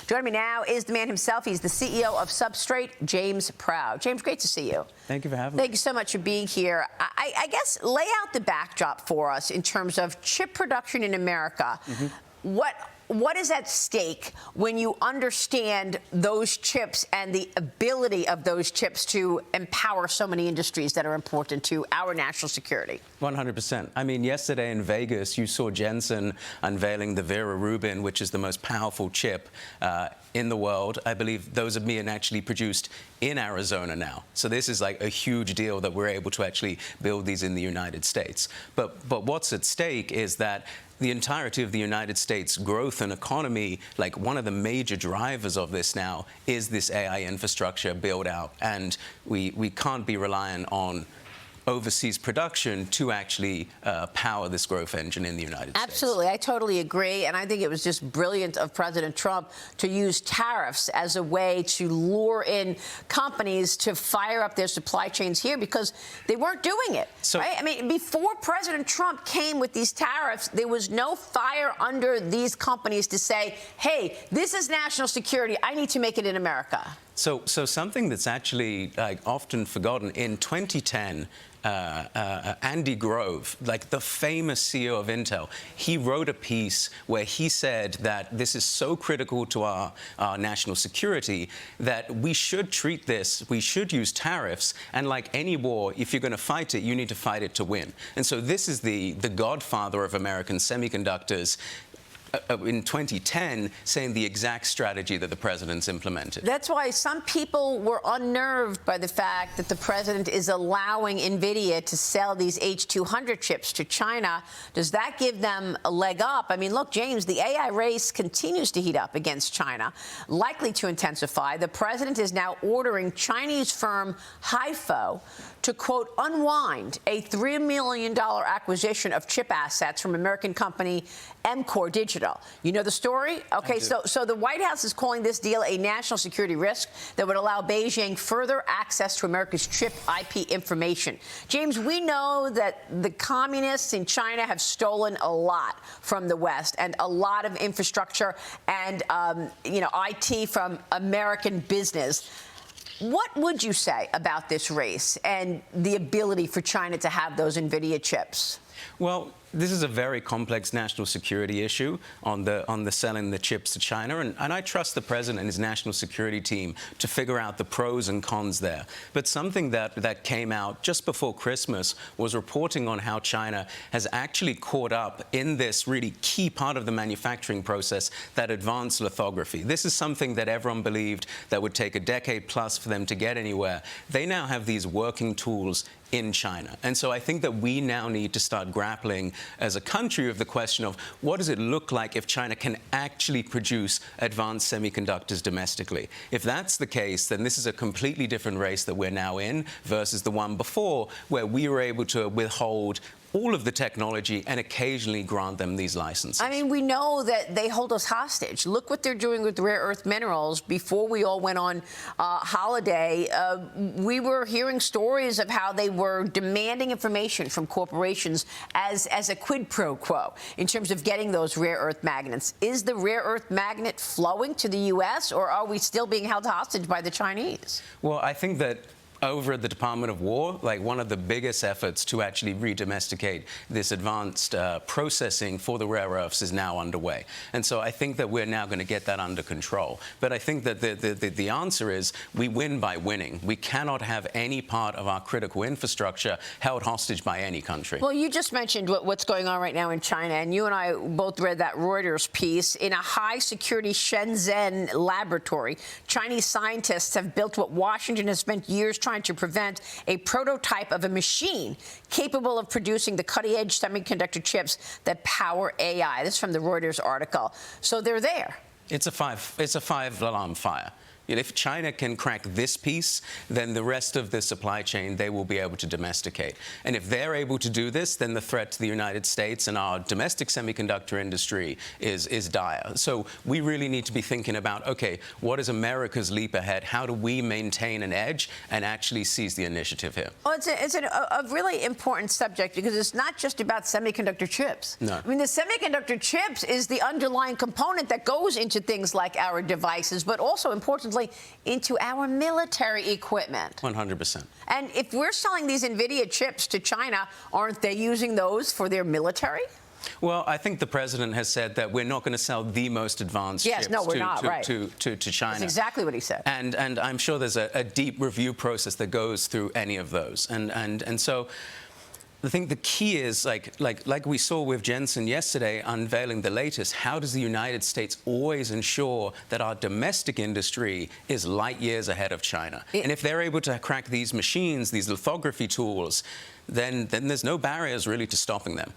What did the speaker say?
Joining me now is the man himself. He's the CEO of Substrate, James Proud. James, great to see you. Thank you for having me. Thank you so much for being here. I guess lay out the backdrop for us in terms of chip production in America. What is at stake when you understand those chips and the ability of those chips to empower so many industries that are important to our national security? 100%. I mean, yesterday in Vegas, you saw Jensen unveiling the Vera Rubin, which is the most powerful chip in the world. I believe those are being actually produced in Arizona now. So this is like a huge deal that we're able to actually build these in the United States. But what's at stake is that the entirety of the United States growth and economy, like one of the major drivers of this now is this AI infrastructure build out. And we can't be reliant on overseas production to actually power this growth engine in the United States. Absolutely. I totally agree. And I think it was just brilliant of President Trump to use tariffs as a way to lure in companies to fire up their supply chains here because they weren't doing it. So, right? I mean, before President Trump came with these tariffs, there was no fire under these companies to say, hey, this is national security. I need to make it in America. So something that's actually often forgotten, in 2010, Andy Grove, like the famous CEO of Intel, he wrote a piece where he said that this is so critical to our national security that we should treat this, we should use tariffs, and like any war, if you're going to fight it, you need to fight it to win. And so this is the godfather of American semiconductors, in 2010, saying the exact strategy that the president's implemented. That's why some people were unnerved by the fact that the president is allowing NVIDIA to sell these H200 chips to China. Does that give them a leg up? I mean, look, James, the AI race continues to heat up against China, likely to intensify. The president is now ordering Chinese firm HiFo to, quote, unwind a $3 million acquisition of chip assets from American company MCore Digital. You know the story? Okay, so the White House is calling this deal a national security risk that would allow Beijing further access to America's chip IP information. James, we know that the communists in China have stolen a lot from the West and a lot of infrastructure and, IT from American business. What would you say about this race and the ability for China to have those NVIDIA chips? Well, this is a very complex national security issue on the selling the chips to China, and I trust the president and his national security team to figure out the pros and cons there. But something that came out just before Christmas was reporting on how China has actually caught up in this really key part of the manufacturing process, that advanced lithography. This is something that everyone believed that would take a decade plus for them to get anywhere. They now have these working tools in China. And so I think that we now need to start grappling as a country with the question of what does it look like if China can actually produce advanced semiconductors domestically? If that's the case, then this is a completely different race that we're now in versus the one before, where we were able to withhold all of the technology and occasionally grant them these licenses. I mean, we know that they hold us hostage. Look what they're doing with rare earth minerals. Before we all went on holiday, we were hearing stories of how they were demanding information from corporations as a quid pro quo in terms of getting those rare earth magnets. Is the rare earth magnet flowing to the U.S., or are we still being held hostage by the Chinese? Well, I think that over at the Department of War, like one of the biggest efforts to actually re-domesticate this advanced processing for the rare earths is now underway. And so I think that we're now going to get that under control. But I think that the answer is we win by winning. We cannot have any part of our critical infrastructure held hostage by any country. Well, you just mentioned what's going on right now in China, and you and I both read that Reuters piece. In a high-security Shenzhen laboratory, Chinese scientists have built what Washington has spent years trying to prevent, a prototype of a machine capable of producing the cutting-edge semiconductor chips that power AI. This is from the Reuters article. So they're there. It's a five-alarm fire. If China can crack this piece, then the rest of the supply chain they will be able to domesticate. And if they're able to do this, then the threat to the United States and our domestic semiconductor industry is dire. So we really need to be thinking about, okay, what is America's leap ahead? How do we maintain an edge and actually seize the initiative here? Well, it's a really important subject because it's not just about semiconductor chips. No. I mean, the semiconductor chips is the underlying component that goes into things like our devices, but also, importantly, into our military equipment. 100%. And if we're selling these NVIDIA chips to China, aren't they using those for their military? Well, I think the president has said that we're not going to sell the most advanced chips no, we're not, right. to China. That's exactly what he said. And I'm sure there's a deep review process that goes through any of those. And so I think the key is, like we saw with Jensen yesterday unveiling the latest, how does the United States always ensure that our domestic industry is light years ahead of China? And if they're able to crack these machines, these lithography tools, then there's no barriers really to stopping them.